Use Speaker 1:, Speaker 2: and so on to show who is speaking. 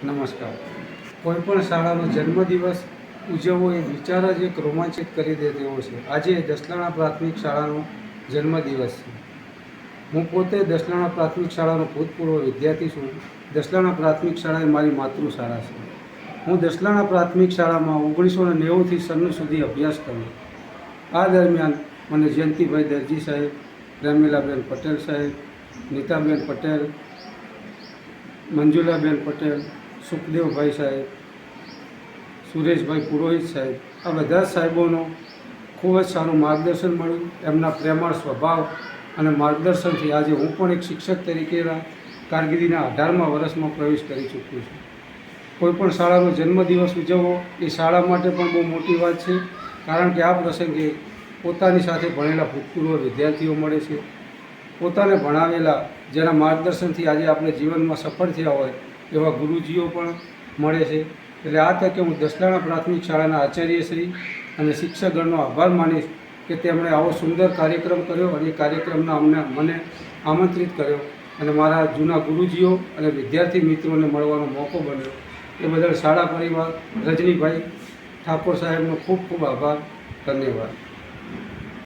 Speaker 1: નમસ્કાર. કોઈપણ શાળાનો જન્મદિવસ ઉજવવો એ વિચાર જ એક રોમાંચિત કરી દે તેવો છે. આજે દસલાણા પ્રાથમિક શાળાનો જન્મદિવસ છે. હું પોતે દસલાણા પ્રાથમિક શાળાનો ભૂતપૂર્વ વિદ્યાર્થી છું. દસલાણા પ્રાથમિક શાળા એ મારી માતૃશાળા છે. હું દસલાણા પ્રાથમિક શાળામાં 1990થી 19 સુધી અભ્યાસ કર્યો. આ દરમિયાન મને જયંતિભાઈ દરજી સાહેબ, પ્રેમીલાબેન પટેલ સાહેબ, નીતાબેન પટેલ, મંજુલાબેન પટેલ, સુખદેવભાઈ સાહેબ, સુરેશભાઈ પુરોહિત સાહેબ, આ બધા સાહેબોનો ખૂબ જ સારું માર્ગદર્શન મળ્યું. એમના પ્રેમાળ સ્વભાવ અને માર્ગદર્શનથી આજે હું પણ એક શિક્ષક તરીકેના કારકિર્દીના 18મા વર્ષમાં પ્રવેશ કરી ચૂક્યો છું. કોઈપણ શાળાનો જન્મદિવસ ઉજવવો એ શાળા માટે પણ બહુ મોટી વાત છે, કારણ કે આ પ્રસંગે પોતાની સાથે ભણેલા ભૂતપૂર્વ વિદ્યાર્થીઓ મળે છે, પોતાને ભણાવેલા જેના માર્ગદર્શનથી આજે આપણે જીવનમાં સફળ થયા હોય એવા ગુરુજીઓ પણ મળે છે. એટલે આ તકે હું દસલાણા પ્રાથમિક શાળાના આચાર્યશ્રી અને શિક્ષકગણનો આભાર માનીશ કે તેમણે આવો સુંદર કાર્યક્રમ કર્યો અને એ કાર્યક્રમના મને આમંત્રિત કર્યો અને મારા જૂના ગુરુજીઓ અને વિદ્યાર્થી મિત્રોને મળવાનો મોકો બન્યો. એ બદલ શાળા પરિવાર રજનીભાઈ ઠાકોર સાહેબનો ખૂબ ખૂબ આભાર. ધન્યવાદ.